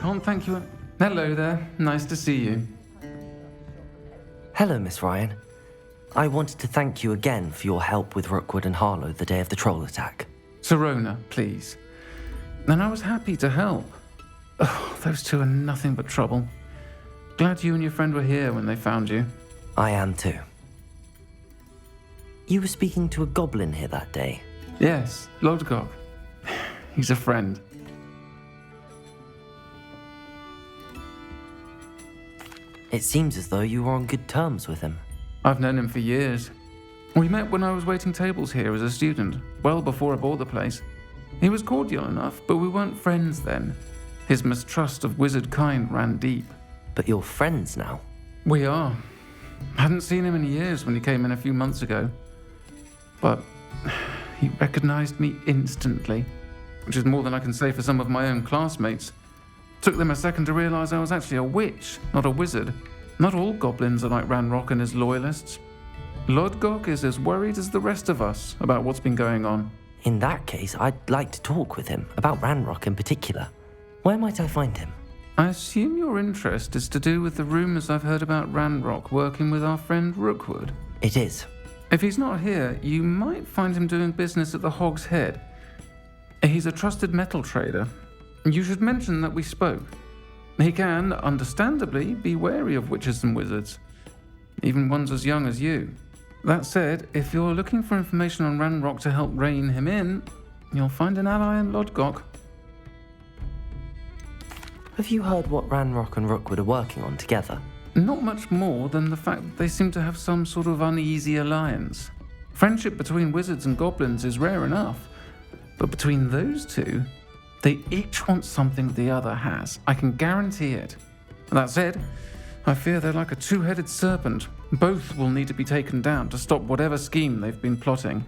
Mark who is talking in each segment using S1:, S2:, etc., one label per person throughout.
S1: Can't thank you. Hello there. Nice to see you.
S2: Hello, Miss Ryan. I wanted to thank you again for your help with Rookwood and Harlow the day of the troll attack.
S1: Sirona, please. And I was happy to help. Oh, those two are nothing but trouble. Glad you and your friend were here when they found you.
S2: I am too. You were speaking to a goblin here that day.
S1: Yes, Lodgok. He's a friend.
S2: It seems as though you were on good terms with him.
S1: I've known him for years. We met when I was waiting tables here as a student, well before I bought the place. He was cordial enough, but we weren't friends then. His mistrust of wizard kind ran deep.
S2: But you're friends now.
S1: We are. Hadn't seen him in years when he came in a few months ago. But he recognized me instantly, which is more than I can say for some of my own classmates. Took them a second to realize I was actually a witch, not a wizard. Not all goblins are like Ranrock and his loyalists. Lodgok is as worried as the rest of us about what's been going on.
S2: In that case, I'd like to talk with him, about Ranrock in particular. Where might I find him?
S1: I assume your interest is to do with the rumors I've heard about Ranrock working with our friend Rookwood.
S2: It is.
S1: If he's not here, you might find him doing business at the Hog's Head. He's a trusted metal trader. You should mention that we spoke. He can, understandably, be wary of witches and wizards, even ones as young as you. That said, if you're looking for information on Ranrock to help rein him in, you'll find an ally in Lodgok.
S2: Have you heard what Ranrock and Rookwood are working on together?
S1: Not much more than the fact that they seem to have some sort of uneasy alliance. Friendship between wizards and goblins is rare enough, but between those two, they each want something the other has. I can guarantee it. That said, I fear they're like a two-headed serpent. Both will need to be taken down to stop whatever scheme they've been plotting.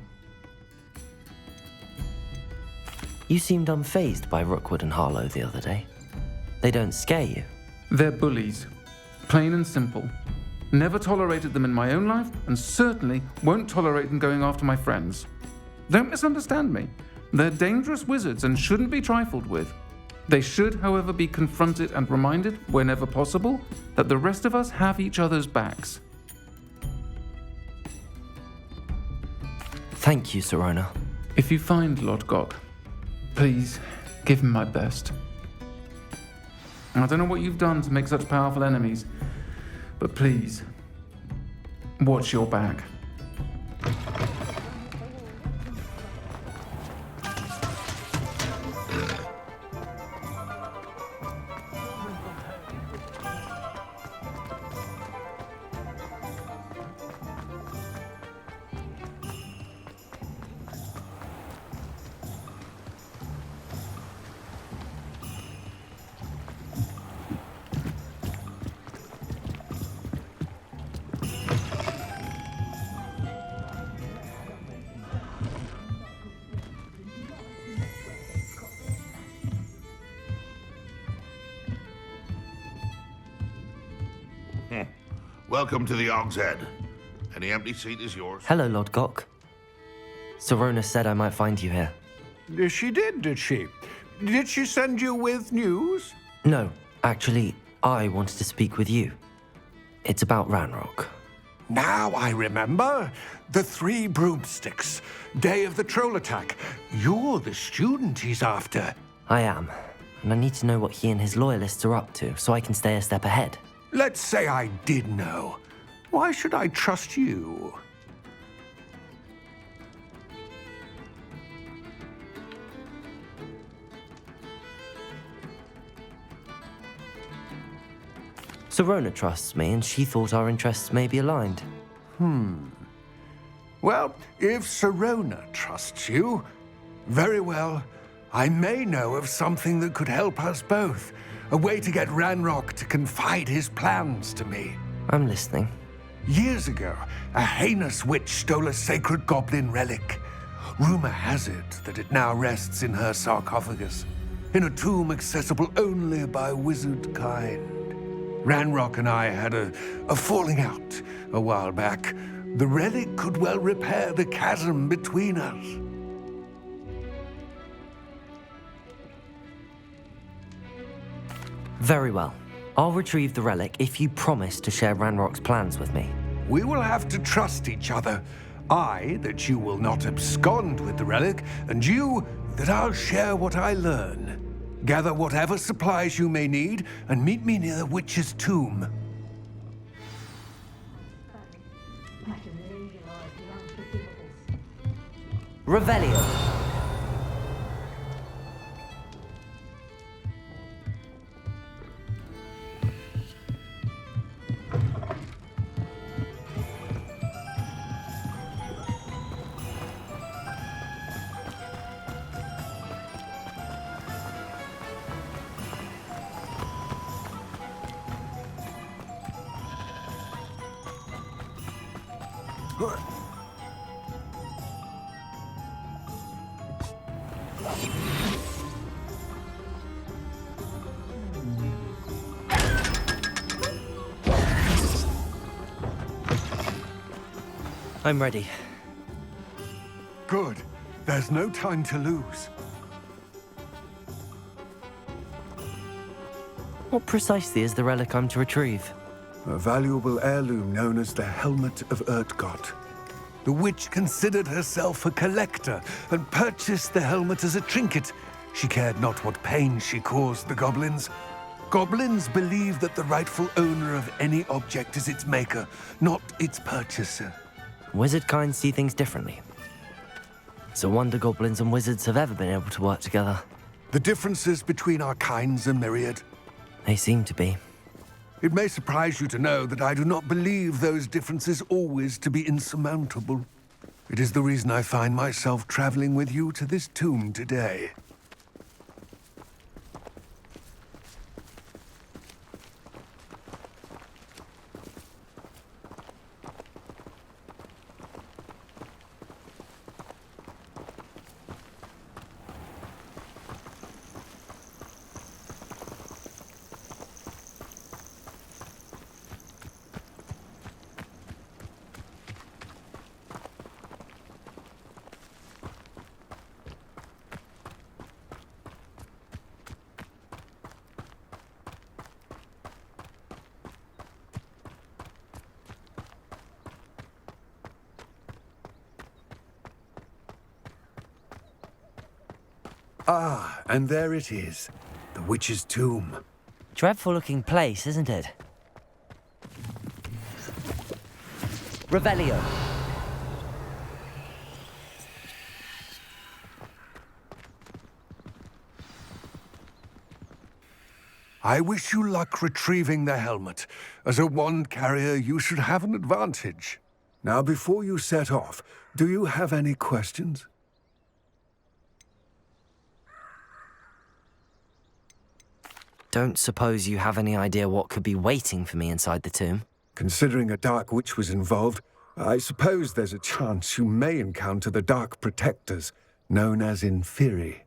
S2: You seemed unfazed by Rookwood and Harlow the other day. They don't scare you.
S1: They're bullies. Plain and simple. Never tolerated them in my own life, and certainly won't tolerate them going after my friends. Don't misunderstand me. They're dangerous wizards and shouldn't be trifled with. They should, however, be confronted and reminded, whenever possible, that the rest of us have each other's backs.
S2: Thank you, Sirona.
S1: If you find Lodgok, please give him my best. I don't know what you've done to make such powerful enemies, but please, watch your back.
S3: Welcome to the Hog's Head. Any empty seat is yours.
S2: Hello, Lodgok. Sirona said I might find you here.
S4: She did she? Did she send you with news?
S2: No, actually, I wanted to speak with you. It's about Ranrock.
S4: Now I remember. The 3 broomsticks. Day of the troll attack. You're the student he's after.
S2: I am, and I need to know what he and his loyalists are up to so I can stay a step ahead.
S4: Let's say I did know. Why should I trust you?
S2: Sirona trusts me, and she thought our interests may be aligned.
S4: Well, if Sirona trusts you, very well. I may know of something that could help us both. A way to get Ranrock to confide his plans to me.
S2: I'm listening.
S4: Years ago, a heinous witch stole a sacred goblin relic. Rumor has it that it now rests in her sarcophagus, in a tomb accessible only by wizard kind. Ranrock and I had a falling out a while back. The relic could well repair the chasm between us.
S2: Very well. I'll retrieve the relic if you promise to share Ranrock's plans with me.
S4: We will have to trust each other. I, that you will not abscond with the relic, and you, that I'll share what I learn. Gather whatever supplies you may need, and meet me near the witch's tomb.
S2: Revelio. I'm ready.
S4: Good. There's no time to lose.
S2: What precisely is the relic I'm to retrieve?
S4: A valuable heirloom known as the Helmet of Urtgott. The witch considered herself a collector and purchased the helmet as a trinket. She cared not what pain she caused the goblins. Goblins believe that the rightful owner of any object is its maker, not its purchaser.
S2: Wizard kind see things differently. It's a wonder goblins and wizards have ever been able to work together.
S4: The differences between our kinds are myriad.
S2: They seem to be.
S4: It may surprise you to know that I do not believe those differences always to be insurmountable. It is the reason I find myself traveling with you to this tomb today. Ah, and there it is. The witch's tomb.
S2: Dreadful looking place, isn't it? Revelio.
S4: I wish you luck retrieving the helmet. As a wand carrier, you should have an advantage. Now, before you set off, do you have any questions?
S2: Don't suppose you have any idea what could be waiting for me inside the tomb?
S4: Considering a Dark Witch was involved, I suppose there's a chance you may encounter the Dark Protectors, known as Inferi.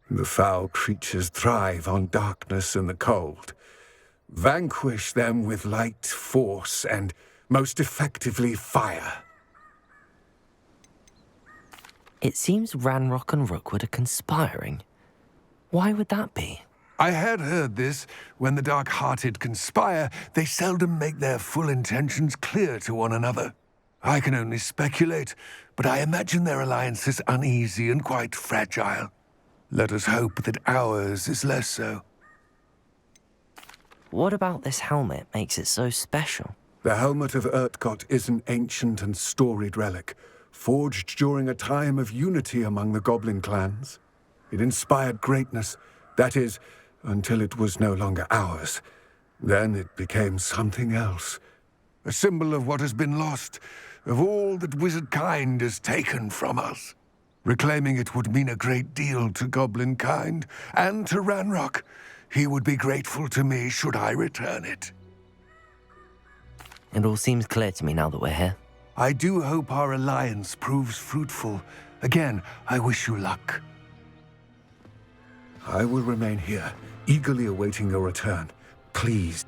S4: The foul creatures thrive on darkness and the cold. Vanquish them with light, force, and, most effectively, fire.
S2: It seems Ranrock and Rookwood are conspiring. Why would that be?
S4: I had heard this. When the dark-hearted conspire, they seldom make their full intentions clear to one another. I can only speculate, but I imagine their alliance is uneasy and quite fragile. Let us hope that ours is less so.
S2: What about this helmet makes it so special?
S4: The Helmet of Urtgott is an ancient and storied relic, forged during a time of unity among the goblin clans. It inspired greatness, that is, until it was no longer ours. Then it became something else. A symbol of what has been lost, of all that wizard kind has taken from us. Reclaiming it would mean a great deal to goblin kind, and to Ranrock. He would be grateful to me should I return it.
S2: It all seems clear to me now that we're here.
S4: I do hope our alliance proves fruitful. Again, I wish you luck. I will remain here, eagerly awaiting your return. Please.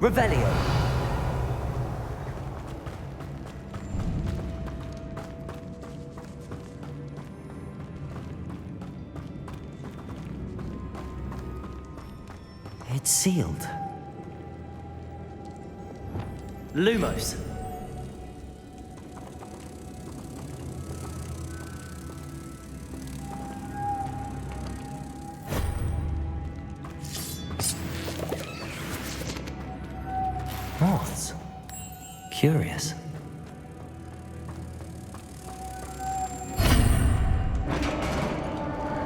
S2: Revelio. It's sealed. Lumos. Moths. Curious.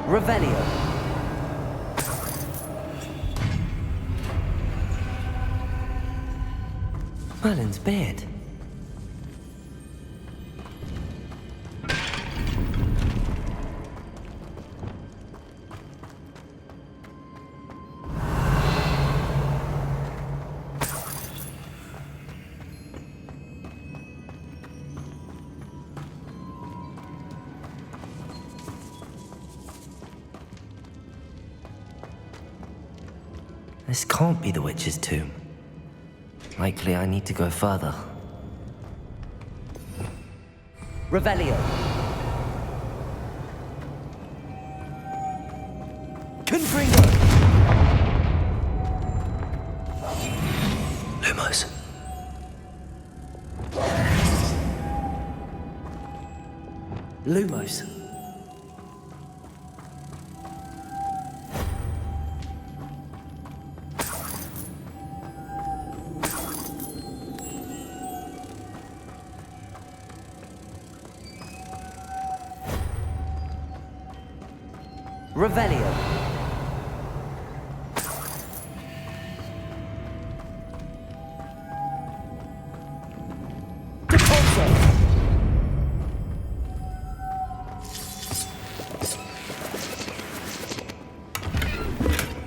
S2: Revelio. Merlin's beard. This can't be the witch's tomb. Likely I need to go further. Revelio. Confringo. Lumos. Lumos. Revelio. Deponso.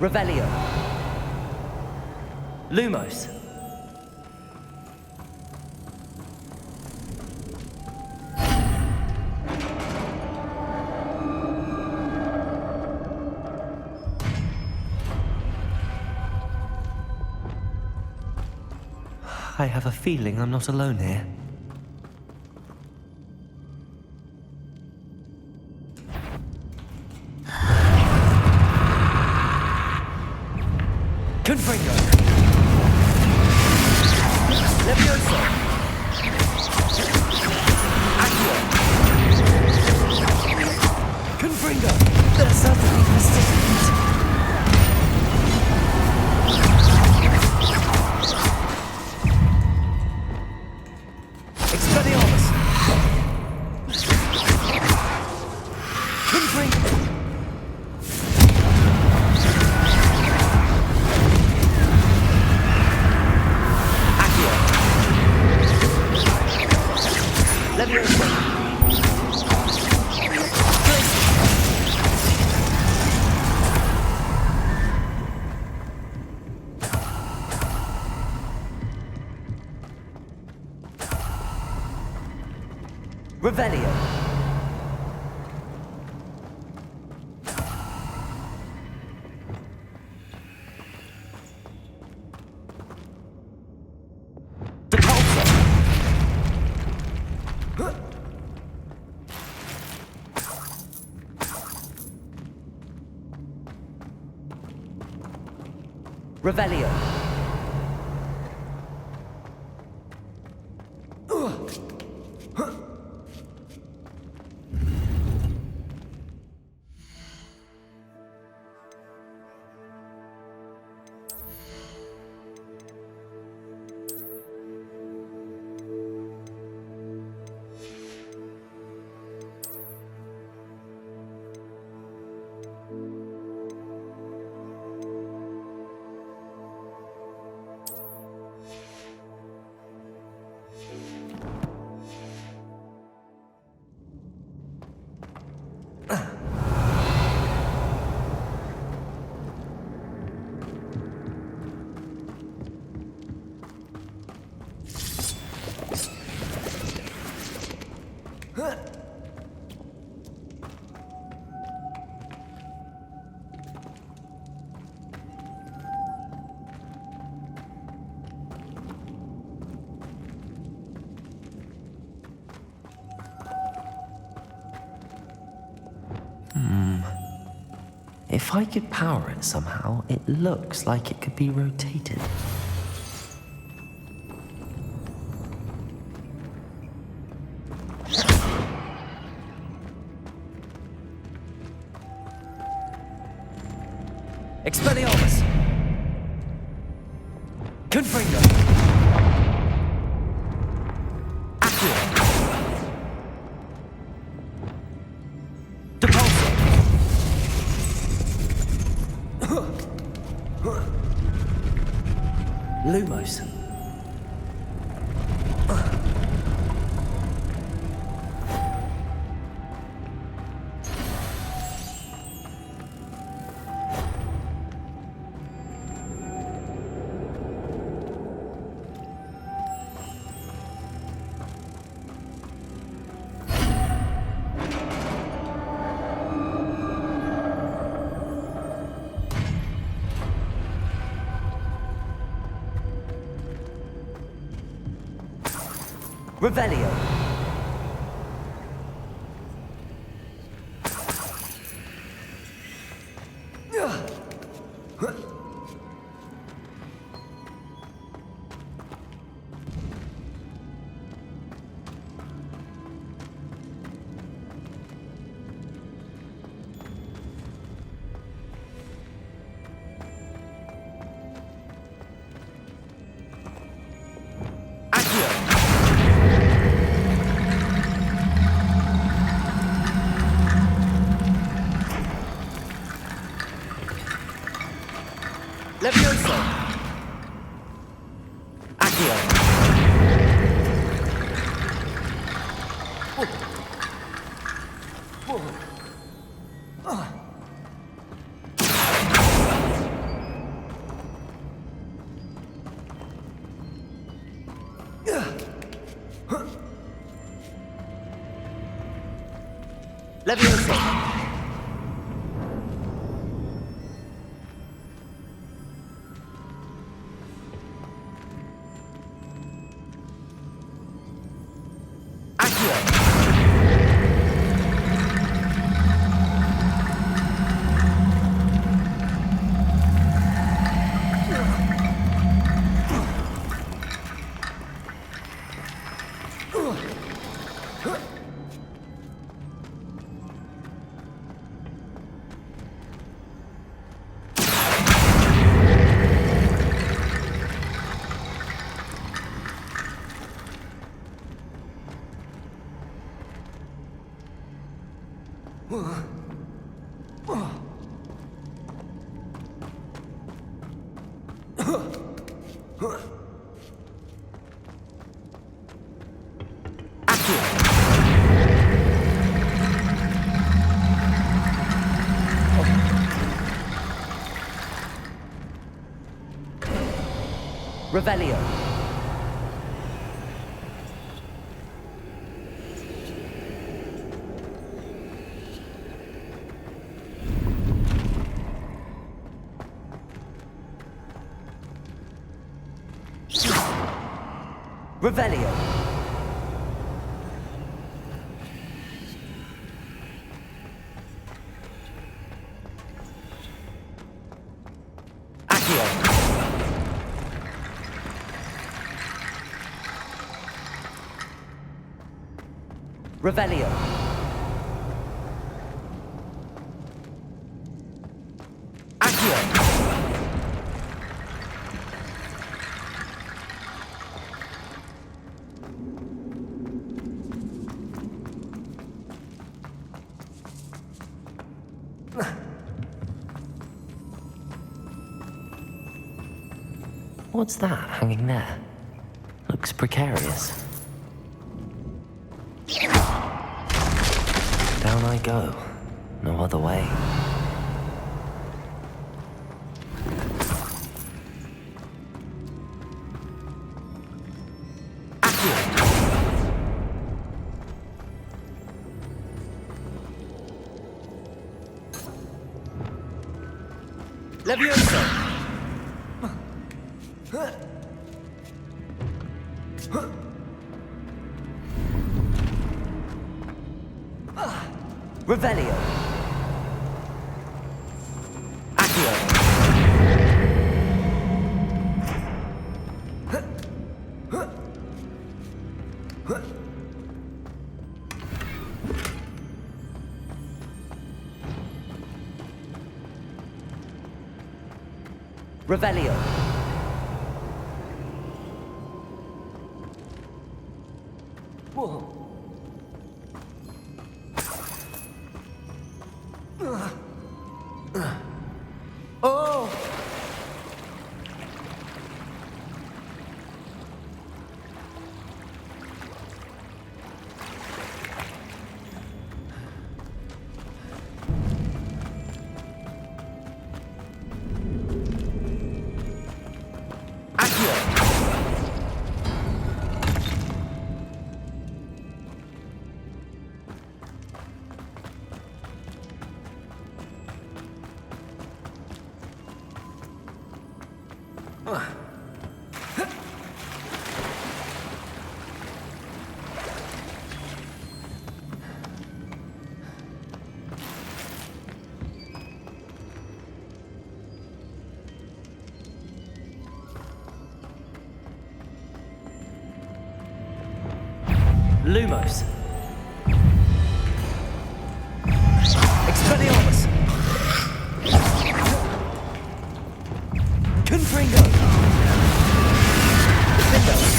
S2: Revelio. Lumos. I have a feeling I'm not alone here. Confringo! Levioso! Accio! Confringo! There are certainly persistence. Expelliarmus! Confringo! Revelio. Deponso. Revelio. If I could power it somehow, it looks like it could be rotated. Expelliarmus! Confringo! Accio! Depulso! Lumos! Revelio. Levioso! Accio! Levioso! Revelio. Revelio. Accio. Revelio. Accio. What's that hanging there? Looks precarious. Down I go. No other way. Levioso! Revelio. Revelio. Whoa. Oh! Lumos. Expelliarmus. Confringo. Defendo.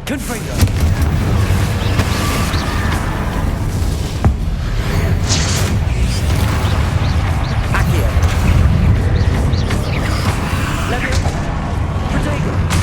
S2: Confringo. Accio. Levio. Protego.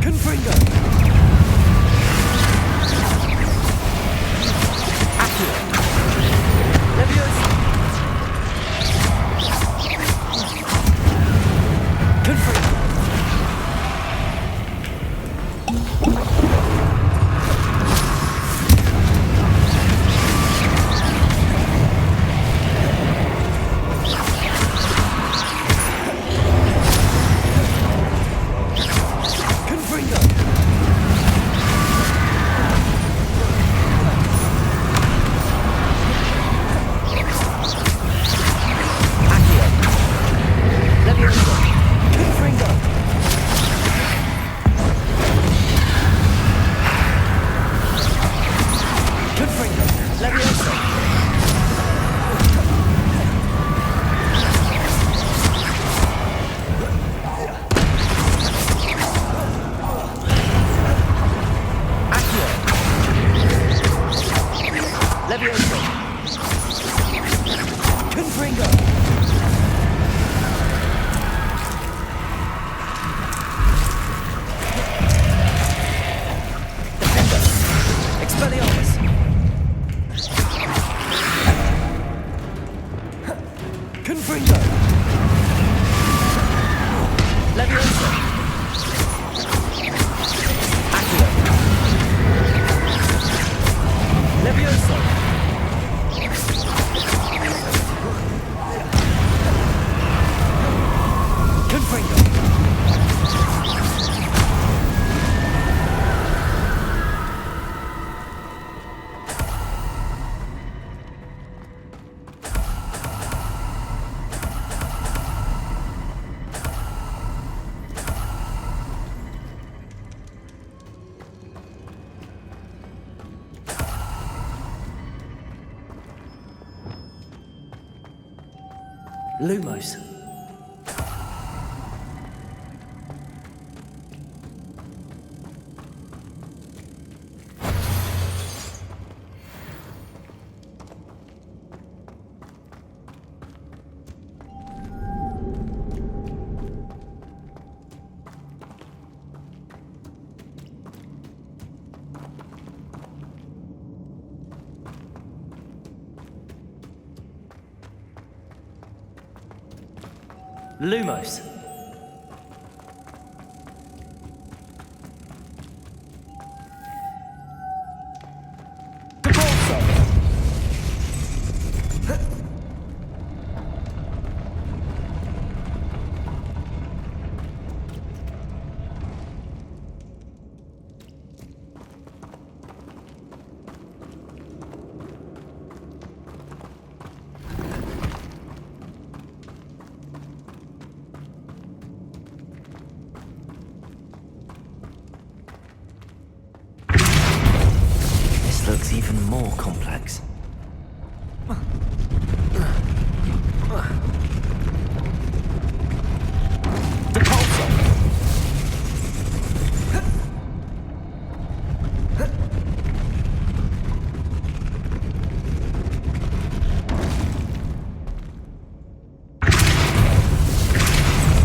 S2: Confringo. Accio. Leviosa. Confringo. Leviosa. Confringo. Defendo. Expelliarmus. Confringo. Leviosa. Accio. Leviosa. Confringo. Lumos. Lumos. This looks even more complex.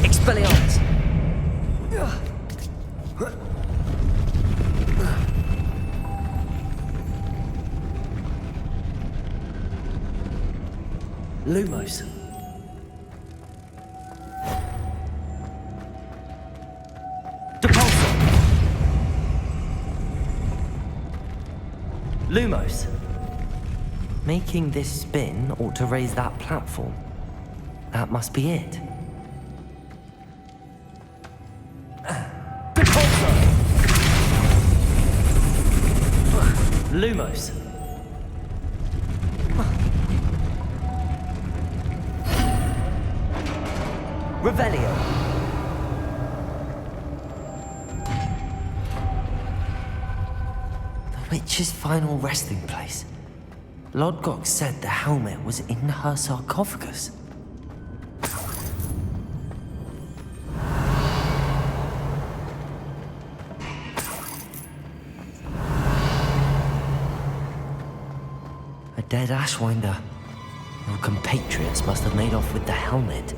S2: Expelliarmus! Lumos. Depulsor. Lumos. Making this spin ought to raise that platform. That must be it. Depulsor. Lumos. Revelio. The witch's final resting place. Lodgok said the helmet was in her sarcophagus. A dead Ashwinder. Your compatriots must have made off with the helmet.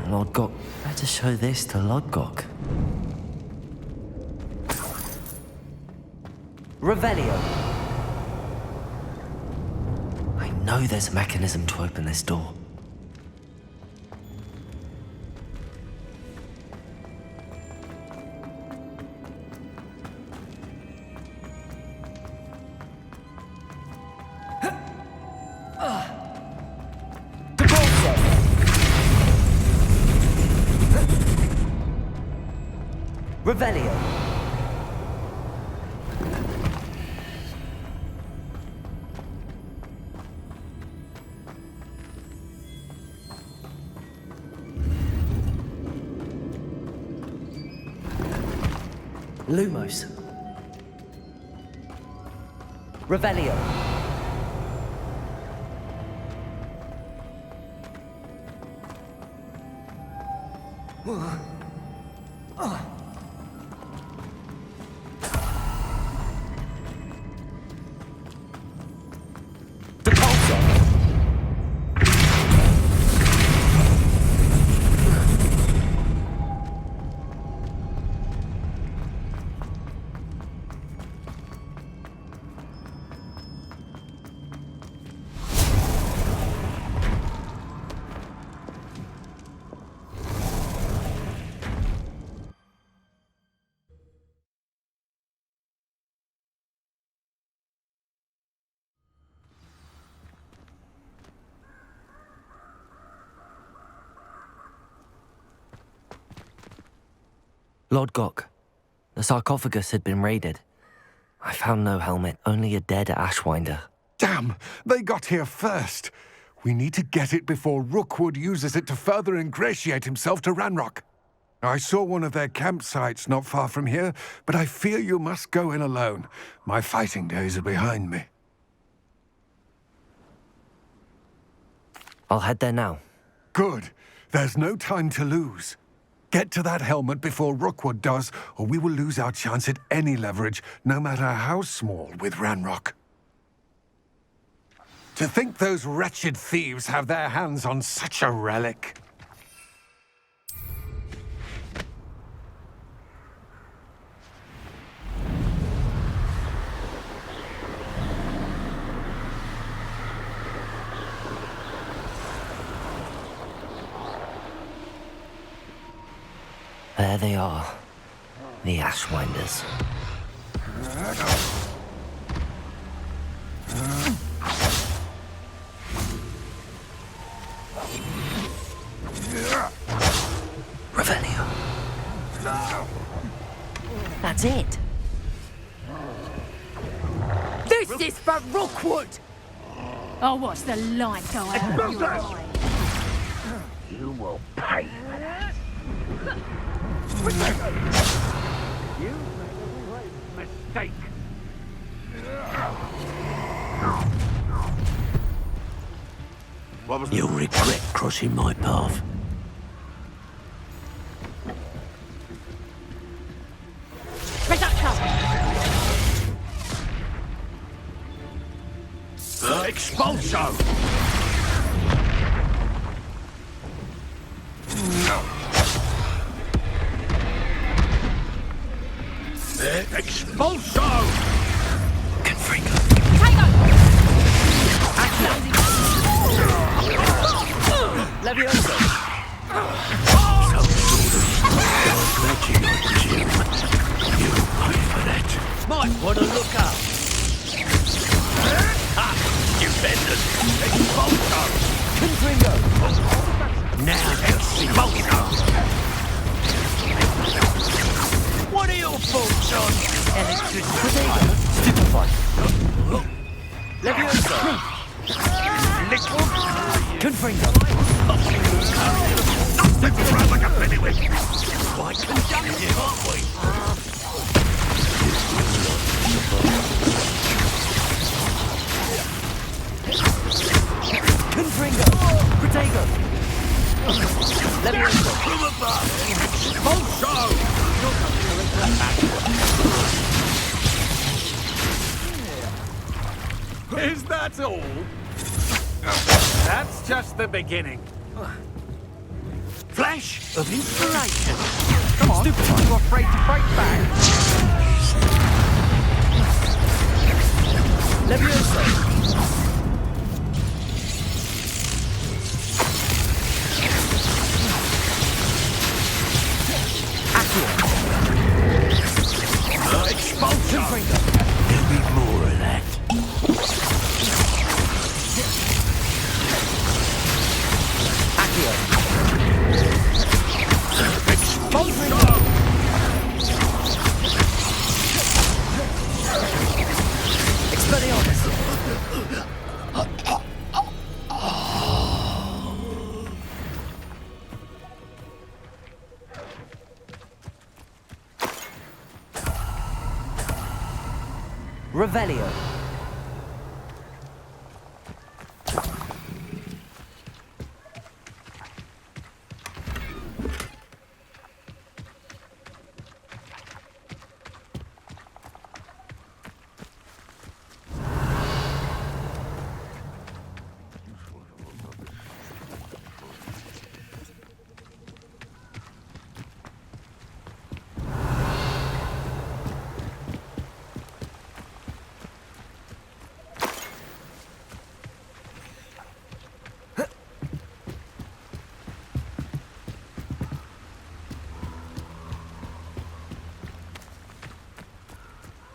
S2: Lodgok, better show this to Lodgok. Revelio. I know there's a mechanism to open this door. Revelio. Lumos. Revelio. Lodgok. The sarcophagus had been raided. I found no helmet, only a dead Ashwinder.
S4: Damn! They got here first. We need to get it before Rookwood uses it to further ingratiate himself to Ranrock. I saw one of their campsites not far from here, but I fear you must go in alone. My fighting days are behind me.
S2: I'll head there now.
S4: Good. There's no time to lose. Get to that helmet before Rookwood does, or we will lose our chance at any leverage, no matter how small, with Ranrock. To think those wretched thieves have their hands on such a relic.
S2: There they are. The Ashwinders. Revelio. That's it.
S5: This is for Rookwood! I'll watch the light go out of your eye.
S3: You will pay for that. You made a great mistake. What was
S2: You'll regret crossing my path.
S3: Expulso! Expulso!
S2: Confringo. Levioso. Magic, I presume. You'll pay for that. Might want to look up.
S3: Defenders! Expulso!
S2: Confringo.
S3: Now expulso!
S2: What are your thoughts on electricity? Stupefy. Levioso.
S3: Little...
S2: Confringo.
S3: Nothing to run like a pennywig! Quite conductive, aren't we?
S2: Confringo. Protego. Levioso.
S3: From above! Expulso!
S6: Is that all? That's just the beginning.
S3: Flash of inspiration!
S6: Come on, you afraid to fight back?
S2: Levioso.
S3: Expulso!
S2: There'll be more of that. Accio.
S3: Expulso!
S2: Expelliarmus. Revelio.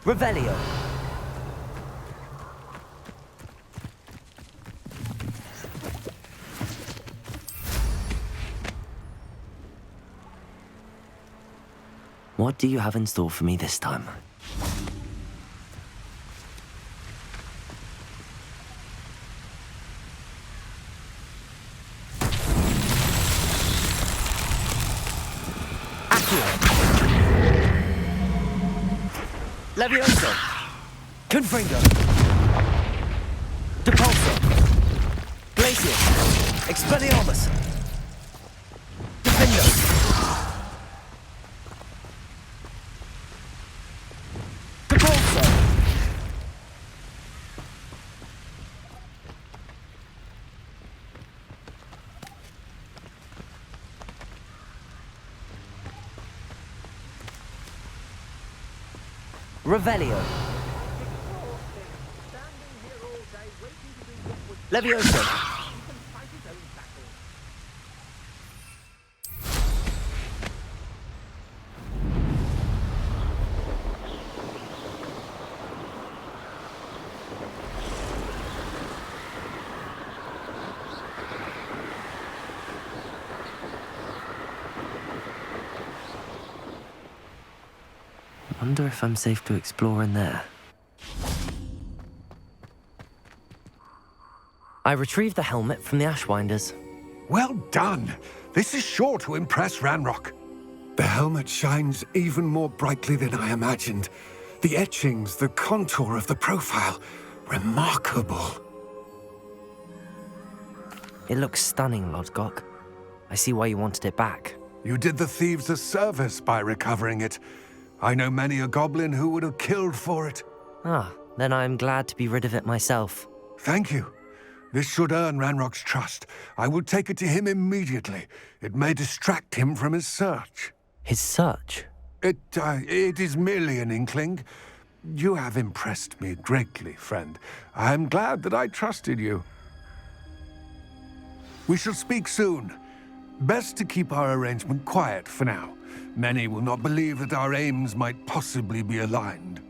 S2: Revelio. What do you have in store for me this time? Levioso. Confringo. Depulso. Glacius. Expelliarmus. Defendo. Depulso. Revelio. Levioso. Wonder if I'm safe to explore in there. I retrieved the helmet from the Ashwinders.
S4: Well done. This is sure to impress Ranrock. The helmet shines even more brightly than I imagined. The etchings, the contour of the profile, remarkable.
S2: It looks stunning, Lodgok. I see why you wanted it back.
S4: You did the thieves a service by recovering it. I know many a goblin who would have killed for it.
S2: Ah, then I'm glad to be rid of it myself.
S4: Thank you. This should earn Ranrock's trust. I will take it to him immediately. It may distract him from his search.
S2: His search?
S4: It is merely an inkling. You have impressed me greatly, friend. I am glad that I trusted you. We shall speak soon. Best to keep our arrangement quiet for now. Many will not believe that our aims might possibly be aligned.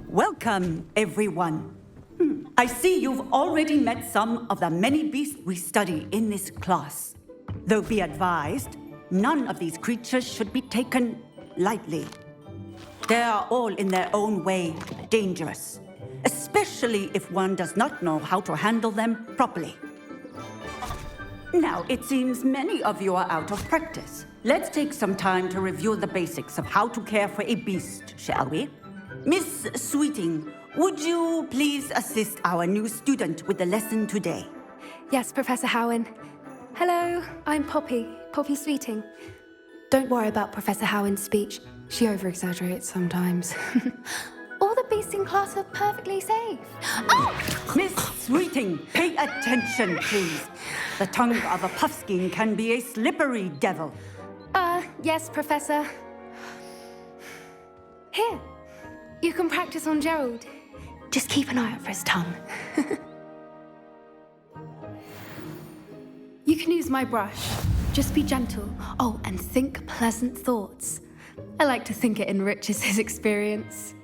S7: Welcome, everyone. I see you've already met some of the many beasts we study in this class. Though be advised, none of these creatures should be taken lightly. They are all in their own way dangerous, especially if one does not know how to handle them properly. Now, it seems many of you are out of practice. Let's take some time to review the basics of how to care for a beast, shall we? Miss Sweeting, would you please assist our new student with the lesson today?
S8: Yes, Professor Howen. Hello, I'm Poppy Sweeting. Don't worry about Professor Howen's speech. She over-exaggerates sometimes. All the beasts in class are perfectly safe. Oh!
S7: Miss Sweeting, pay attention, please. The tongue of a puffskein can be a slippery devil.
S8: Yes, Professor. Here, you can practice on Gerald. Just keep an eye out for his tongue. You can use my brush. Just be gentle. Oh, and think pleasant thoughts. I like to think it enriches his experience.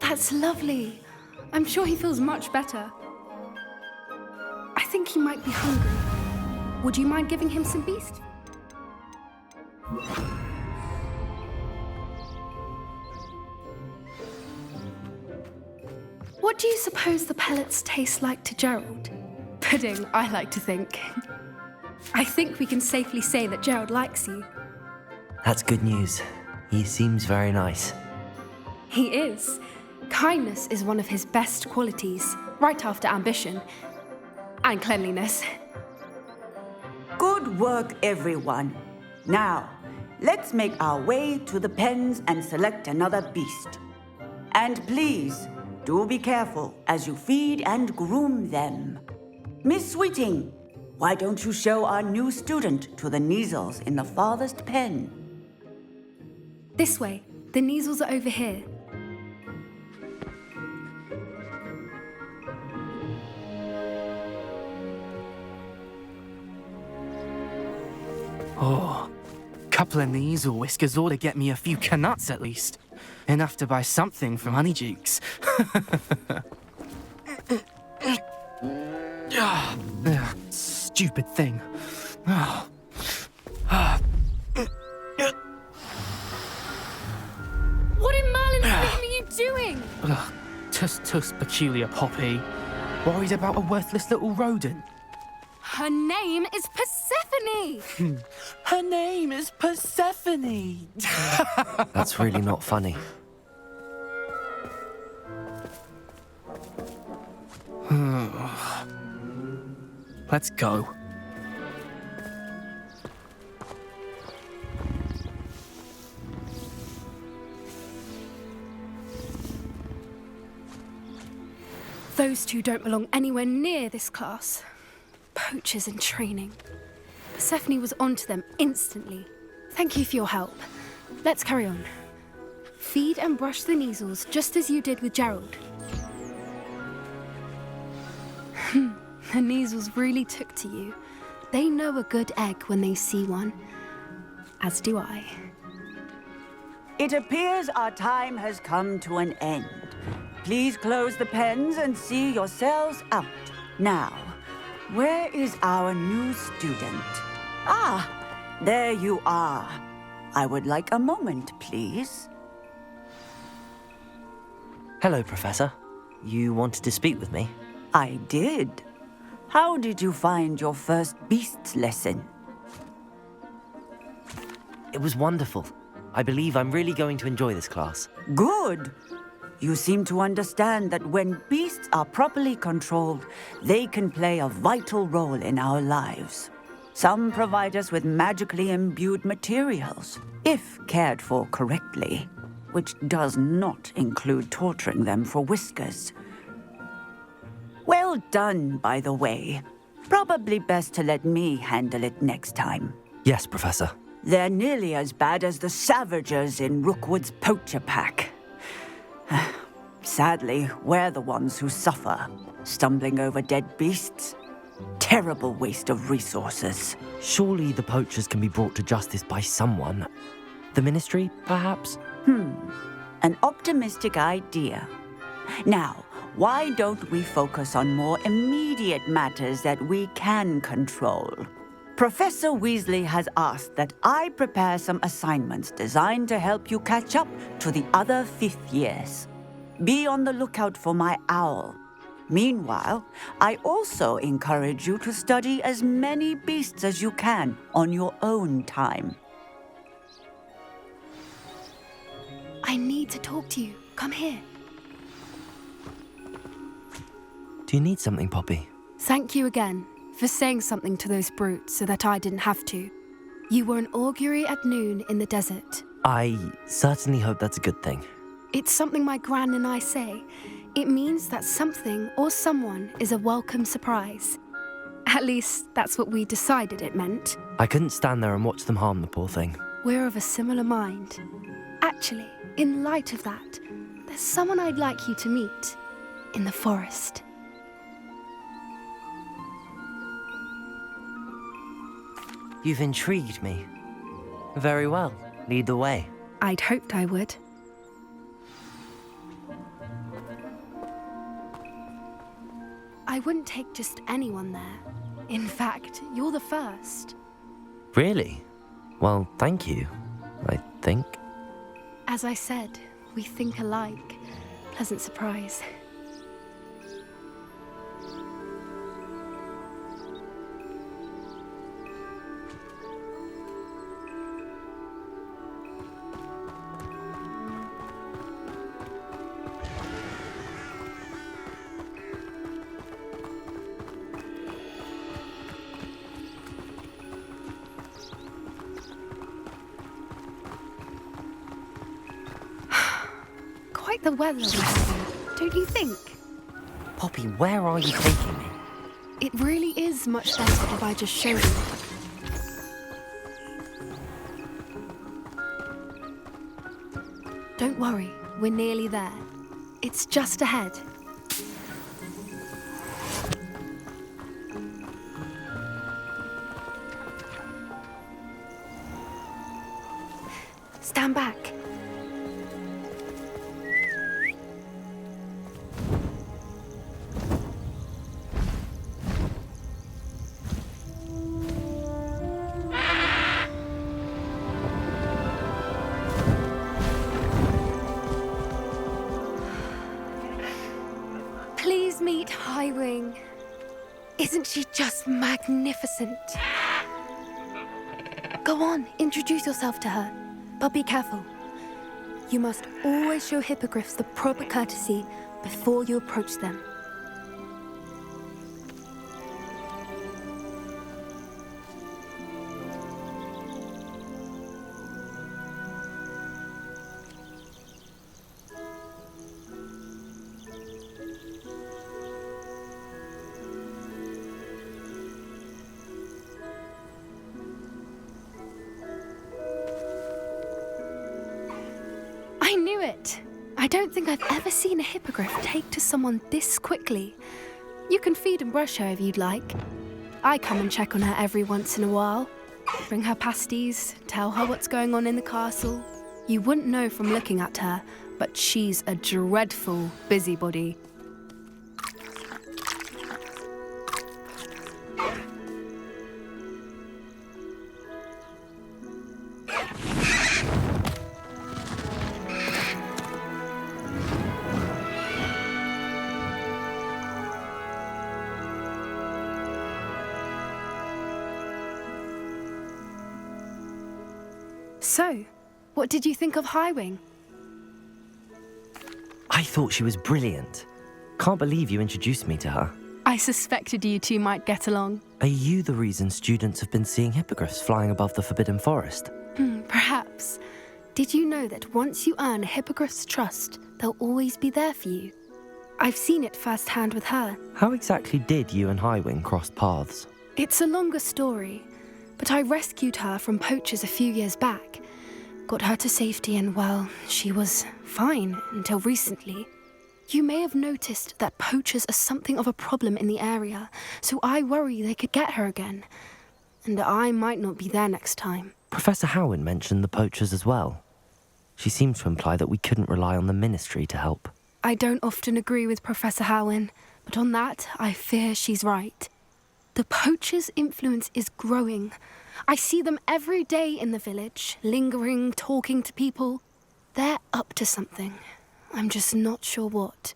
S8: That's lovely. I'm sure he feels much better. I think he might be hungry. Would you mind giving him some beast? What do you suppose the pellets taste like to Gerald? Pudding, I like to think. I think we can safely say that Gerald likes you.
S2: That's good news. He seems very nice.
S8: He is. Kindness is one of his best qualities, right after ambition. And cleanliness.
S7: Good work, everyone. Now, let's make our way to the pens and select another beast. And please, do be careful as you feed and groom them. Miss Sweeting, why don't you show our new student to the Kneazles in the farthest pen?
S8: This way. The Kneazles are over here.
S9: Oh, couple of Kneazle whiskers ought to get me a few canuts at least. Enough to buy something from Honeydukes. Stupid thing.
S8: What in Merlin's name are you doing?
S9: Tuss peculiar, Poppy. Worried about a worthless little rodent.
S8: Her name is Persephone!
S9: Her name is Persephone.
S2: That's really not funny.
S9: Let's go.
S8: Those two don't belong anywhere near this class. Poachers in training. Persephone was onto them instantly. Thank you for your help. Let's carry on. Feed and brush the Kneazles just as you did with Gerald. The Kneazles really took to you. They know a good egg when they see one. As do I.
S7: It appears our time has come to an end. Please close the pens and see yourselves out. Now, where is our new student? Ah, there you are. I would like a moment, please.
S2: Hello, Professor. You wanted to speak with me?
S7: I did. How did you find your first beasts lesson?
S2: It was wonderful. I believe I'm really going to enjoy this class.
S7: Good. You seem to understand that when beasts are properly controlled, they can play a vital role in our lives. Some provide us with magically imbued materials, if cared for correctly, which does not include torturing them for whiskers. Well done, by the way. Probably best to let me handle it next time.
S2: Yes, Professor.
S7: They're nearly as bad as the Savagers in Rookwood's poacher pack. Sadly, we're the ones who suffer, stumbling over dead beasts. Terrible waste of resources.
S2: Surely the poachers can be brought to justice by someone. The Ministry, perhaps?
S7: An optimistic idea. Now, why don't we focus on more immediate matters that we can control? Professor Weasley has asked that I prepare some assignments designed to help you catch up to the other fifth years. Be on the lookout for my owl. Meanwhile, I also encourage you to study as many beasts as you can on your own time.
S8: I need to talk to you. Come here.
S2: Do you need something, Poppy?
S8: Thank you again for saying something to those brutes so that I didn't have to. You were an augury at noon in the desert.
S2: I certainly hope that's a good thing.
S8: It's something my gran and I say. It means that something or someone is a welcome surprise. At least, that's what we decided it meant.
S2: I couldn't stand there and watch them harm the poor thing.
S8: We're of a similar mind. Actually, in light of that, there's someone I'd like you to meet in the forest.
S2: You've intrigued me. Very well. Lead the way.
S8: I'd hoped I would. I wouldn't take just anyone there. In fact, you're the first.
S2: Really? Well, thank you, I think.
S8: As I said, we think alike. Pleasant surprise. Quite the weather we're having. don't you think?
S2: Poppy, where are you taking me?
S8: It really is much better if I just show you. Don't worry, we're nearly there. It's just ahead. Stand back. Please meet Highwing. Isn't she just magnificent? Go on, introduce yourself to her. But be careful. You must always show hippogriffs the proper courtesy before you approach them. I knew it! I don't think I've ever seen a hippogriff take to someone this quickly. You can feed and brush her if you'd like. I come and check on her every once in a while. Bring her pasties, tell her what's going on in the castle. You wouldn't know from looking at her, but she's a dreadful busybody. So, what did you think of Highwing?
S2: I thought she was brilliant. Can't believe you introduced me to her.
S8: I suspected you two might get along.
S2: Are you the reason students have been seeing hippogriffs flying above the Forbidden Forest?
S8: Perhaps. Did you know that once you earn a hippogriff's trust, they'll always be there for you? I've seen it firsthand with her.
S2: How exactly did you and Highwing cross paths?
S8: It's a longer story, but I rescued her from poachers a few years back. Got her to safety and, well, she was fine until recently. You may have noticed that poachers are something of a problem in the area, so I worry they could get her again. And I might not be there next time.
S2: Professor Howin mentioned the poachers as well. She seemed to imply that we couldn't rely on the ministry to help.
S8: I don't often agree with Professor Howin, but on that, I fear she's right. The poachers' influence is growing. I see them every day in the village, lingering, talking to people. They're up to something. I'm just not sure what.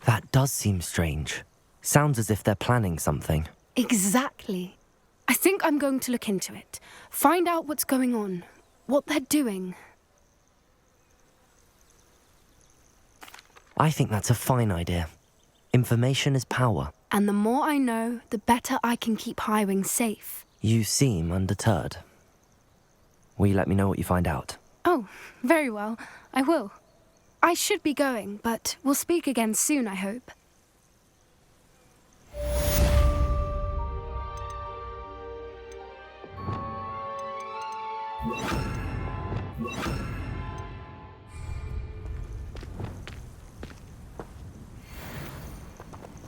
S2: That does seem strange. Sounds as if they're planning something.
S8: Exactly. I think I'm going to look into it. Find out what's going on, what they're doing.
S2: I think that's a fine idea. Information is power.
S8: And the more I know, the better I can keep Highwing safe.
S2: You seem undeterred. Will you let me know what you find out?
S8: Oh, very well. I will. I should be going, but we'll speak again soon, I hope.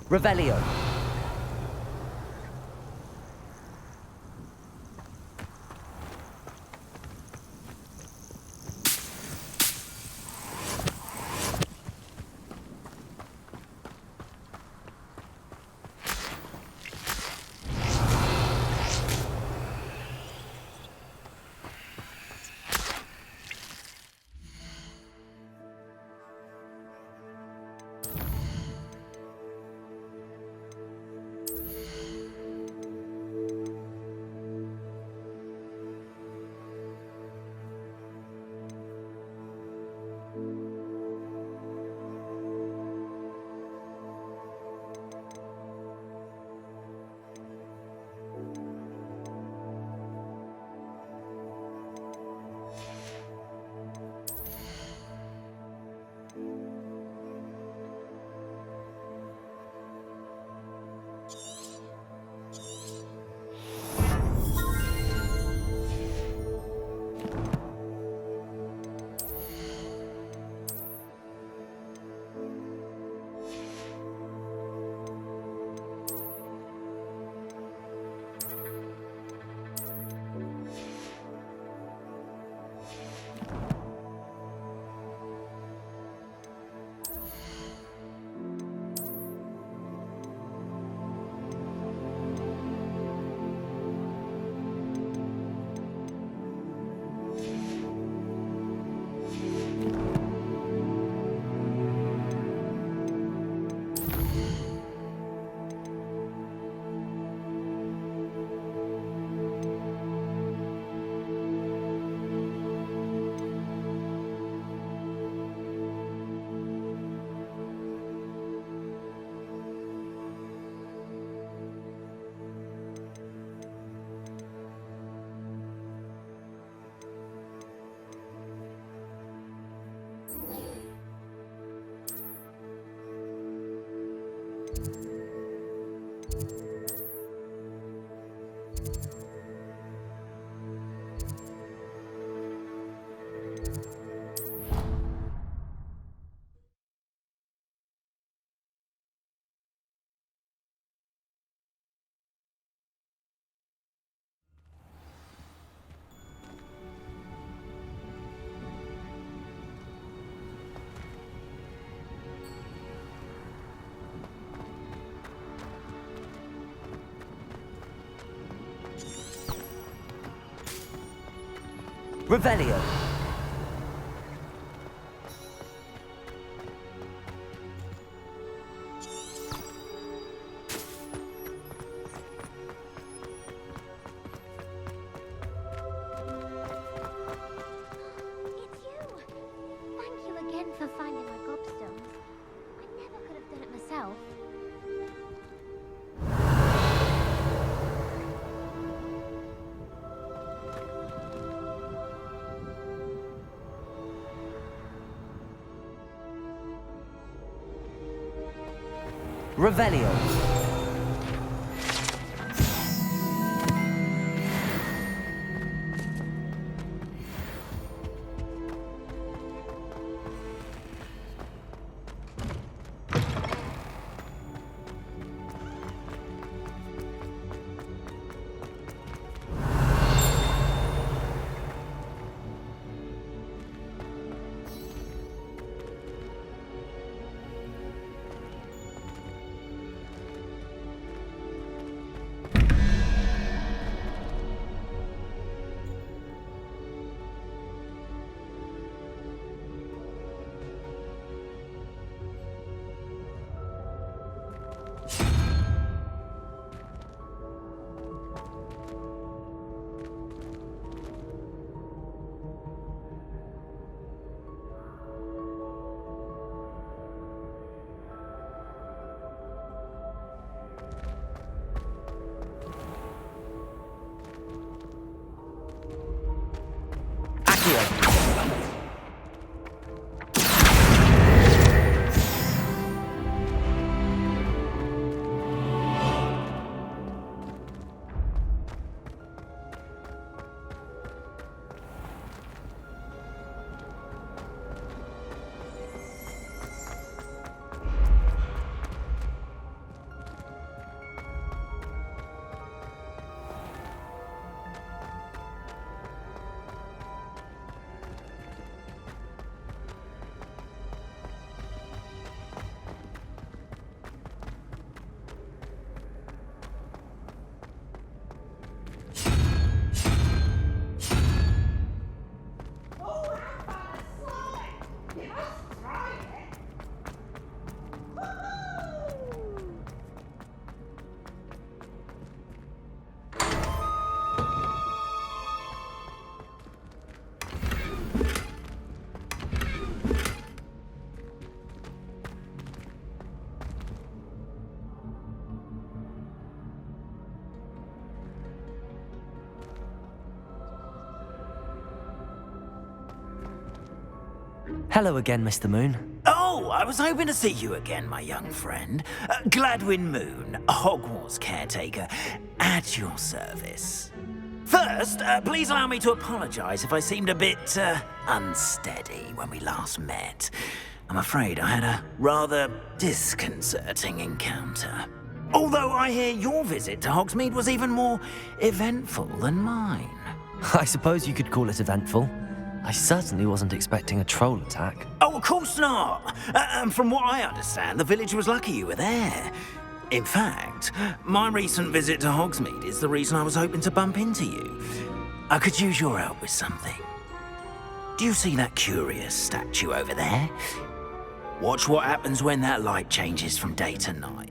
S2: Revelio. Revelio.
S10: It's you! Thank you again for finding my gobstones. I never could have done it myself.
S2: Revelio. Hello again, Mr. Moon.
S11: Oh, I was hoping to see you again, my young friend. Gladwin Moon, Hogwarts caretaker, at your service. First, please allow me to apologize if I seemed a bit unsteady when we last met. I'm afraid I had a rather disconcerting encounter. Although I hear your visit to Hogsmeade was even more eventful than mine.
S2: I suppose you could call it eventful. I certainly wasn't expecting a troll attack.
S11: Oh, of course not. And from what I understand, the village was lucky you were there. In fact, my recent visit to Hogsmeade is the reason I was hoping to bump into you. I could use your help with something. Do you see that curious statue over there? Watch what happens when that light changes from day to night.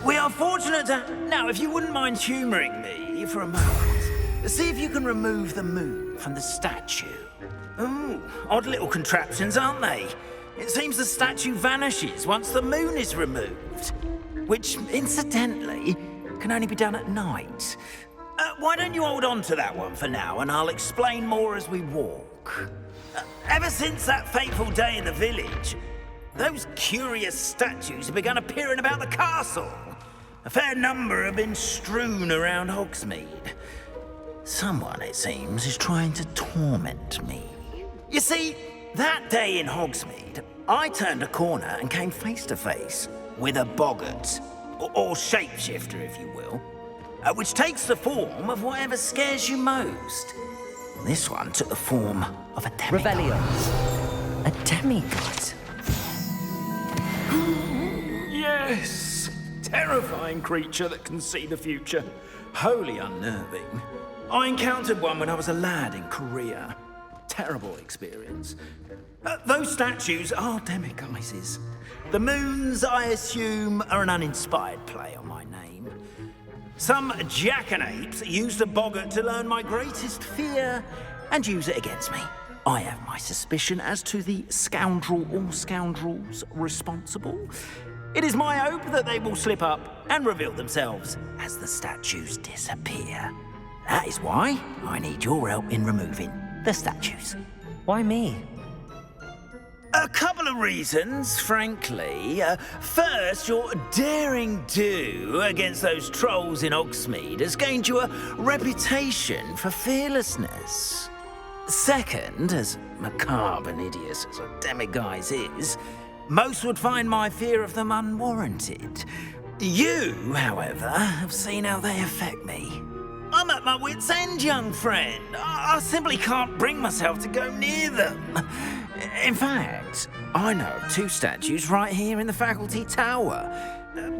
S11: We are fortunate to... Now, if you wouldn't mind humouring me for a moment, see if you can remove the moon from the statue. Ooh, odd little contraptions, aren't they? It seems the statue vanishes once the moon is removed. Which, incidentally, can only be done at night. Why don't you hold on to that one for now, and I'll explain more as we walk. Ever since that fateful day in the village, those curious statues have begun appearing about the castle. A fair number have been strewn around Hogsmeade. Someone, it seems, is trying to torment me. You see, that day in Hogsmeade, I turned a corner and came face to face with a boggart, or shapeshifter, if you will, which takes the form of whatever scares you most. This one took the form of a demigod.
S2: Revelio. A demigod?
S11: Yes! Terrifying creature that can see the future. Wholly unnerving. I encountered one when I was a lad in Korea. Terrible experience. Those statues are demiguises. The moons, I assume, are an uninspired play on my name. Some jackanapes used a boggart to learn my greatest fear and use it against me. I have my suspicion as to the scoundrel or scoundrels responsible. It is my hope that they will slip up and reveal themselves as the statues disappear. That is why I need your help in removing the statues.
S2: Why me?
S11: A couple of reasons, frankly. First, your daring do against those trolls in Hogsmeade has gained you a reputation for fearlessness. Second, as macabre and hideous as a demiguise is, most would find my fear of them unwarranted. You, however, have seen how they affect me. I'm at my wit's end, young friend. I simply can't bring myself to go near them. In fact, I know of 2 statues right here in the faculty tower.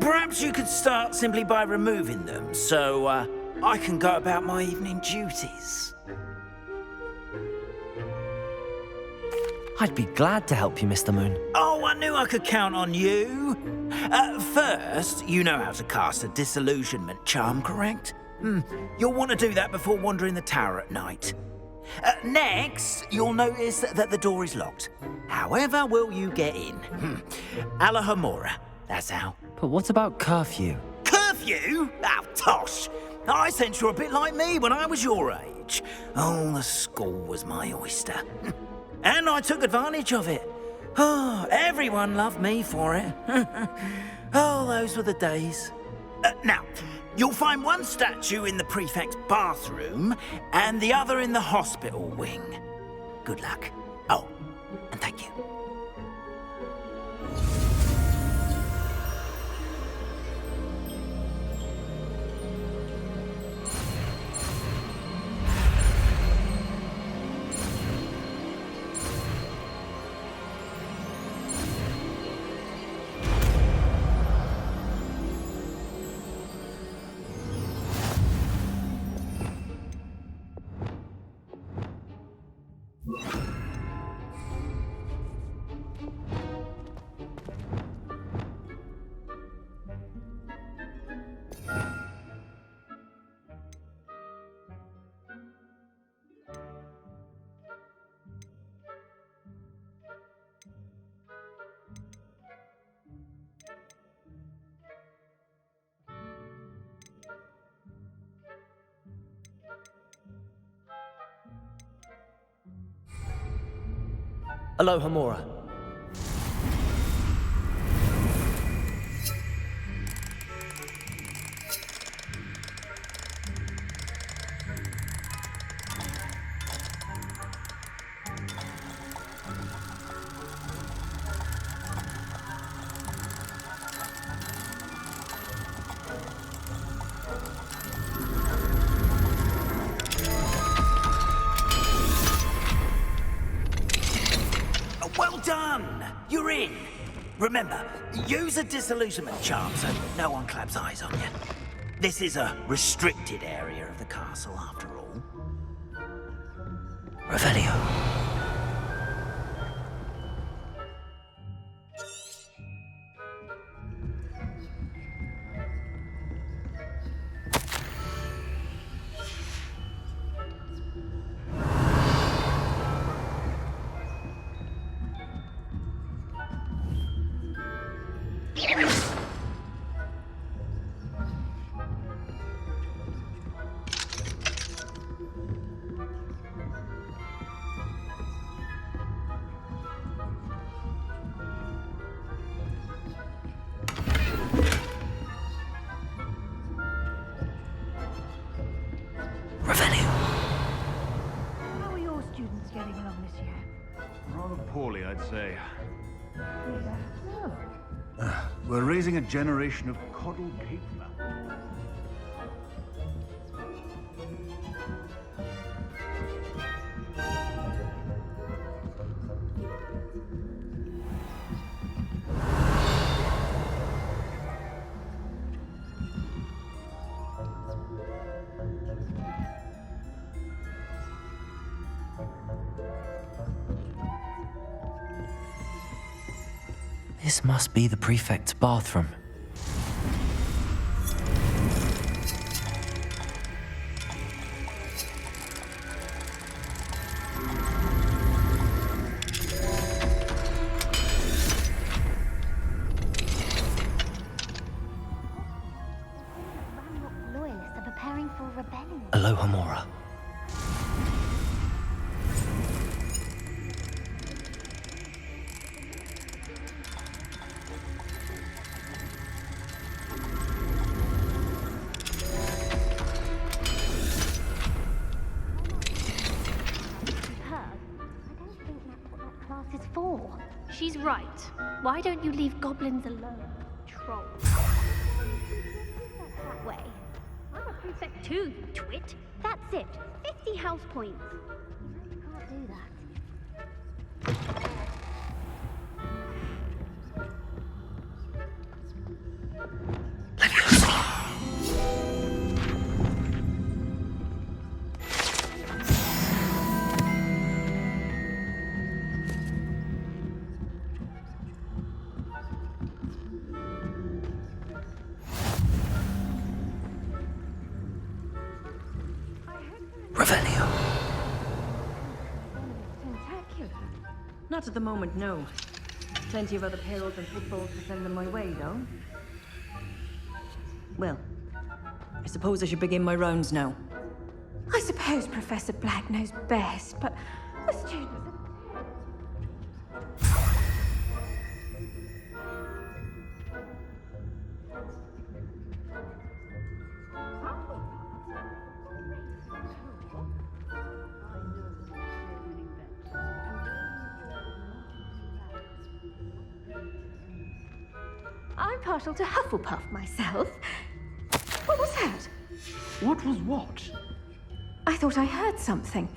S11: Perhaps you could start simply by removing them, so I can go about my evening duties.
S2: I'd be glad to help you, Mr. Moon.
S11: Oh, I knew I could count on you. First, you know how to cast a disillusionment charm, correct? You'll want to do that before wandering the tower at night. Next, you'll notice that the door is locked. However will you get in? Alahomora, that's how.
S2: But what about curfew?
S11: Curfew? Oh, tosh. I sense you're a bit like me when I was your age. Oh, the school was my oyster. And I took advantage of it. Oh, everyone loved me for it. Oh, those were the days. Now, you'll find one statue in the prefect's bathroom and the other in the hospital wing. Good luck. Oh, and thank you.
S2: Alohomora.
S11: Well done! You're in. Remember, use a disillusionment charm so no one claps eyes on you. This is a restricted area of the castle, after all.
S2: Revelio.
S10: How are your students getting along this year?
S12: Rather poorly, I'd say.
S10: Oh.
S12: We're raising a generation of coddled cavemen.
S2: This must be the prefect's bathroom.
S10: Loyalists are preparing for rebellion.
S2: Aloha Mora.
S10: She's right. Why don't you leave goblins alone, troll? That way. I'm a prefect too, you twit. That's it. 50 house points. You can't do that.
S13: Not at the moment, no. Plenty of other perils and pitfalls to send them my way, though. Well, I suppose I should begin my rounds now.
S5: I suppose Professor Black knows best, but the students... I'm partial to Hufflepuff myself. What was that?
S6: What was what?
S5: I thought I heard something.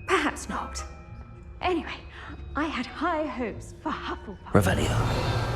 S5: Perhaps not. Anyway, I had high hopes for Hufflepuff.
S2: Revelio.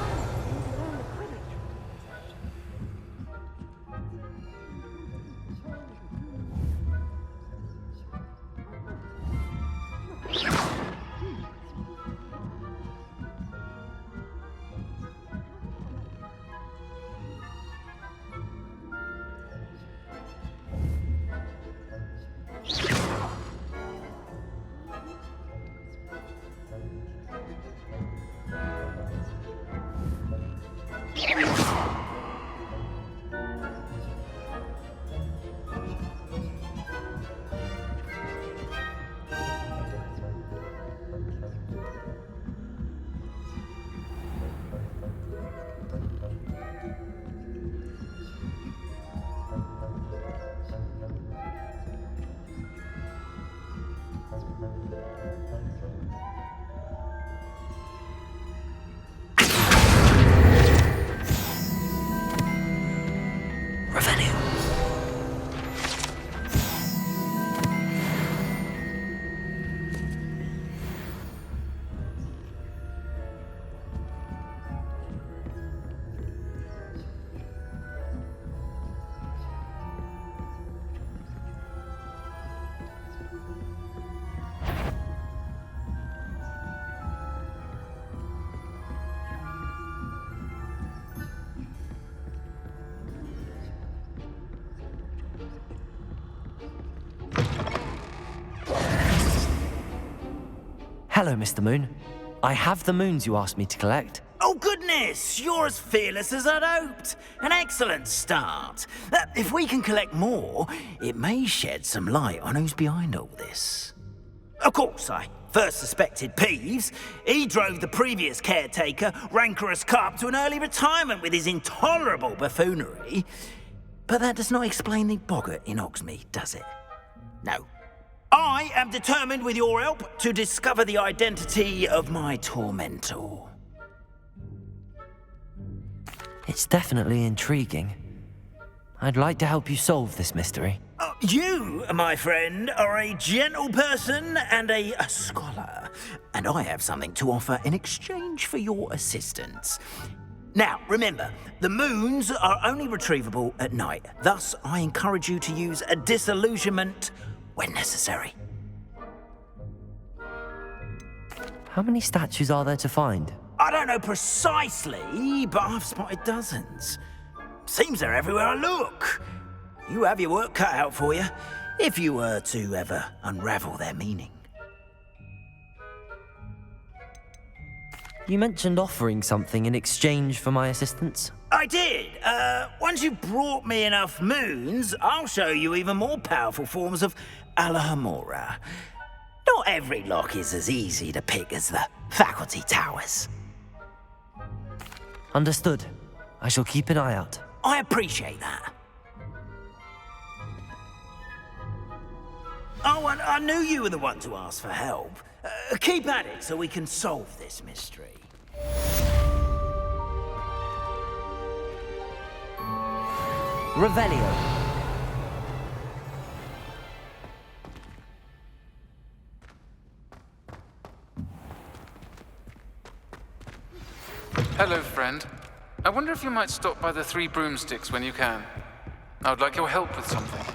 S2: Hello, Mr. Moon. I have the moons you asked me to collect.
S11: Oh, goodness! You're as fearless as I'd hoped. An excellent start. If we can collect more, it may shed some light on who's behind all this. Of course, I first suspected Peeves. He drove the previous caretaker, Rancorous Carp, to an early retirement with his intolerable buffoonery. But that does not explain the boggart in Hogsmeade, does it? No. I am determined, with your help, to discover the identity of my tormentor.
S2: It's definitely intriguing. I'd like to help you solve this mystery.
S11: You, my friend, are a gentle person and a scholar, and I have something to offer in exchange for your assistance. Now, remember, the moons are only retrievable at night. Thus, I encourage you to use a disillusionment when necessary.
S2: How many statues are there to find?
S11: I don't know precisely, but I've spotted dozens. Seems they're everywhere I look. You have your work cut out for you, if you were to ever unravel their meaning.
S2: You mentioned offering something in exchange for my assistance?
S11: I did. Once you've brought me enough moons, I'll show you even more powerful forms of Alohomora. Not every lock is as easy to pick as the faculty towers.
S2: Understood. I shall keep an eye out.
S11: I appreciate that. Oh, and I knew you were the one to ask for help. Keep at it so we can solve this mystery.
S2: Revelio.
S1: Hello, friend. I wonder if you might stop by the Three Broomsticks when you can. I would like your help with something.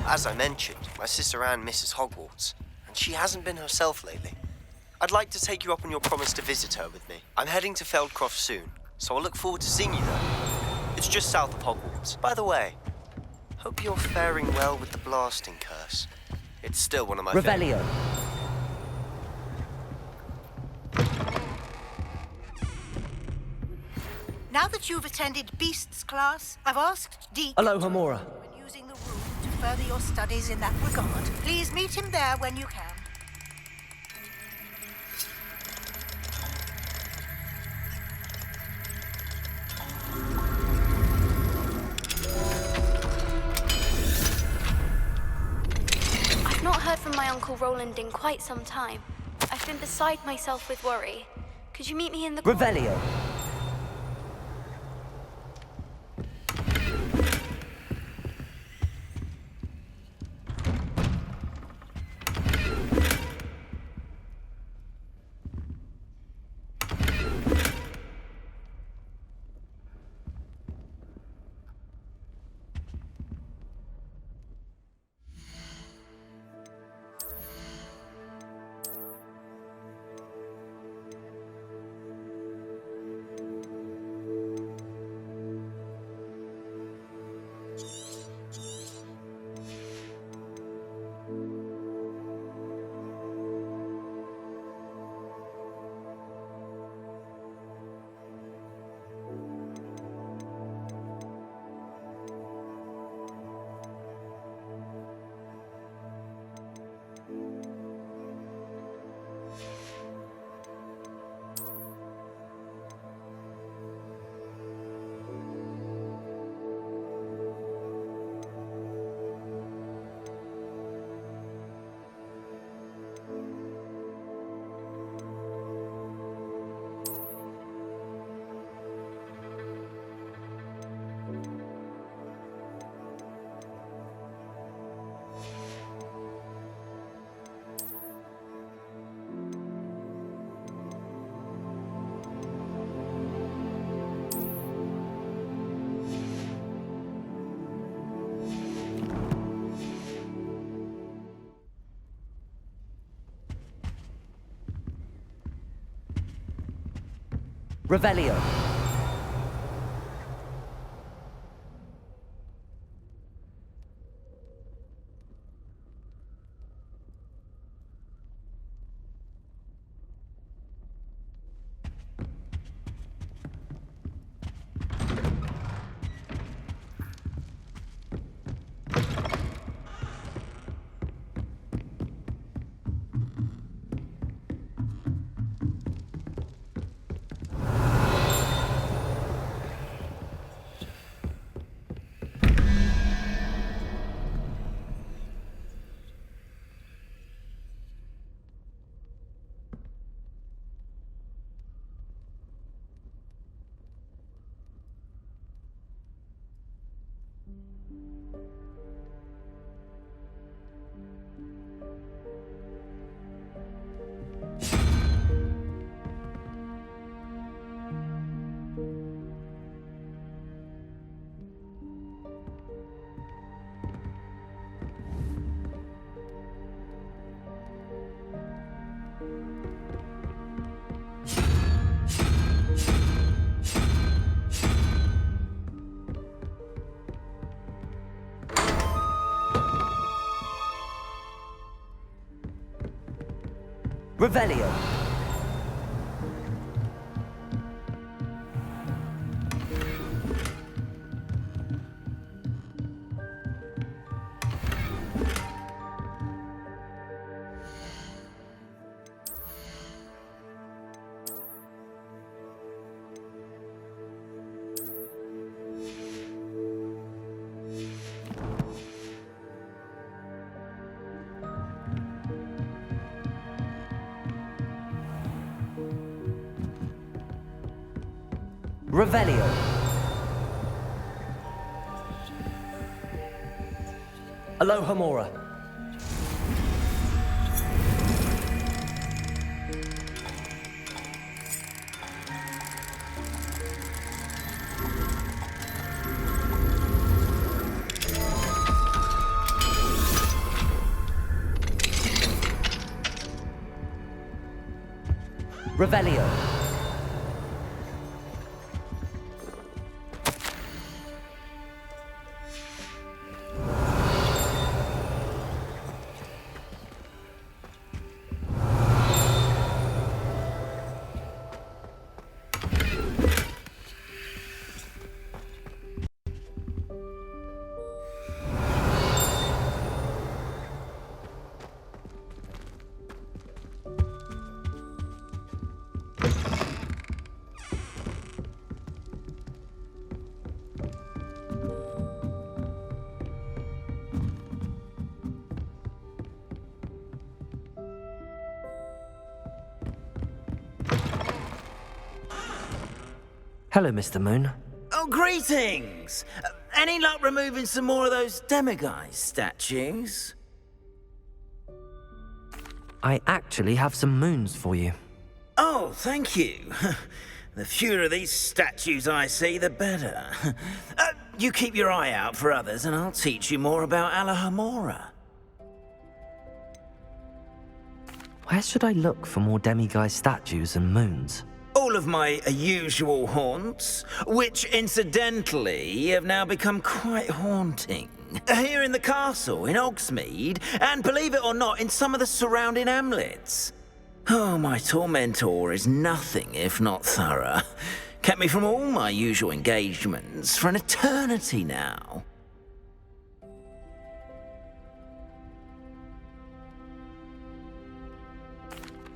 S14: As I mentioned, my sister Anne misses Hogwarts, and she hasn't been herself lately. I'd like to take you up on your promise to visit her with me. I'm heading to Feldcroft soon, so I'll look forward to seeing you there. It's just south of Hogwarts. By the way, hope you're faring well with the blasting curse. It's still one of my
S2: Revelio.
S15: Now that you've attended Beasts class, I've asked Deke
S2: Alohomora.
S15: when using the room to further your studies in that regard. Please meet him there when you can.
S16: I've not heard from my Uncle Roland in quite some time. I've been beside myself with worry. Could you meet me in the...
S2: Revelio. Revelio. Revelio. Revelio. Alohomora. Revelio. Hello, Mr. Moon.
S11: Oh, greetings! Any luck removing some more of those demiguise statues?
S2: I actually have some moons for you.
S11: Oh, thank you. The fewer of these statues I see, the better. You keep your eye out for others, and I'll teach you more about Alohomora.
S2: Where should I look for more demiguise statues and moons?
S11: All of my usual haunts, which incidentally have now become quite haunting. Here in the castle, in Hogsmeade, and believe it or not, in some of the surrounding hamlets. Oh, my tormentor is nothing if not thorough. Kept me from all my usual engagements for an eternity now.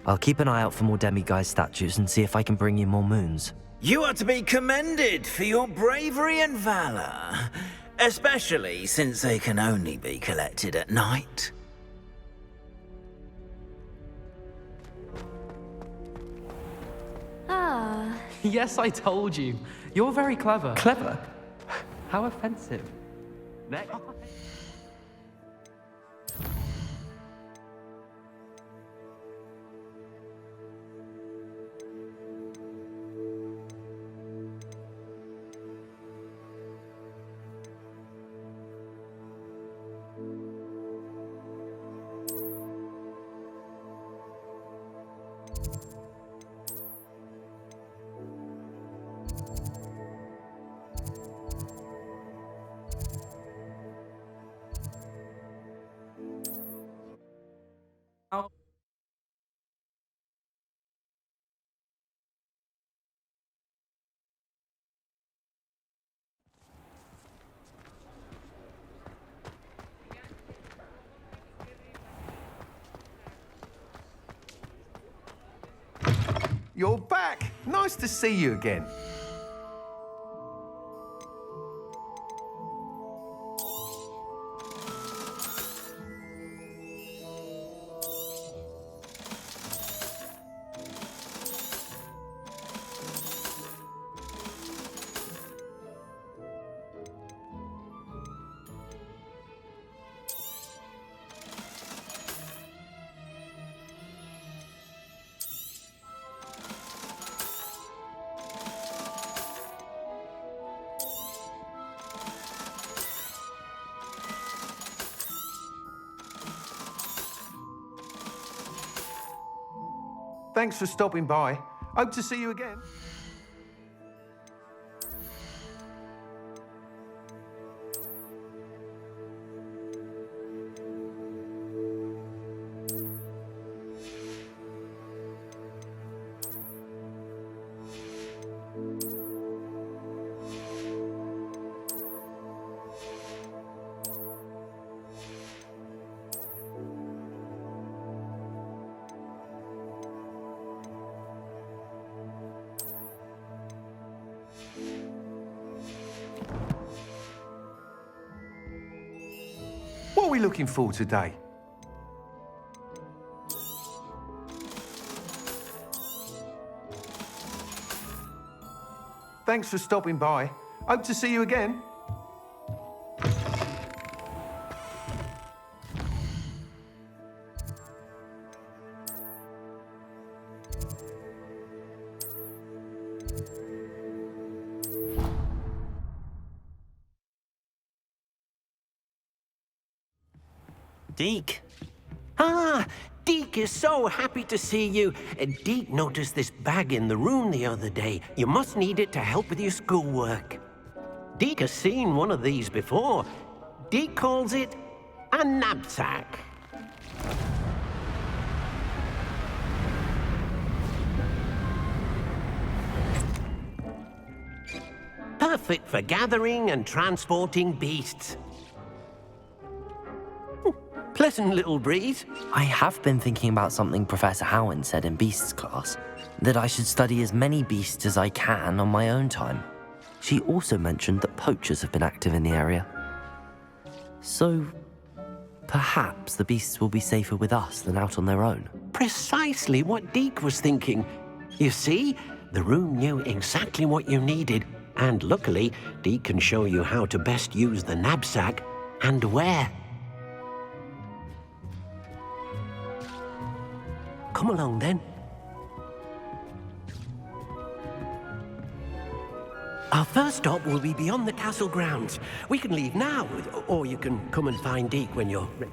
S2: I'll keep an eye out for more demiguise statues and see if I can bring you more moons.
S11: You are to be commended for your bravery and valor, especially since they can only be collected at night.
S16: Ah.
S9: Yes, I told you. You're very clever.
S2: Clever?
S9: How offensive. Next.
S4: You're back. Nice to see you again. Thanks for stopping by. Hope to see you again. looking for today? Thanks for stopping by. Hope to see you again.
S17: Deke. Ah, Deke is so happy to see you. Deke noticed this bag in the room the other day. You must need it to help with your schoolwork. Deke has seen one of these before. Deke calls it a knapsack. Perfect for gathering and transporting beasts. Pleasant little breeze.
S2: I have been thinking about something Professor Howen said in Beasts class, that I should study as many beasts as I can on my own time. She also mentioned that poachers have been active in the area. So, perhaps the beasts will be safer with us than out on their own.
S17: Precisely what Deke was thinking. You see, the room knew exactly what you needed, and luckily, Deke can show you how to best use the knapsack and where. Come along, then. Our first stop will be beyond the castle grounds. We can leave now, or you can come and find Deke when you're ready.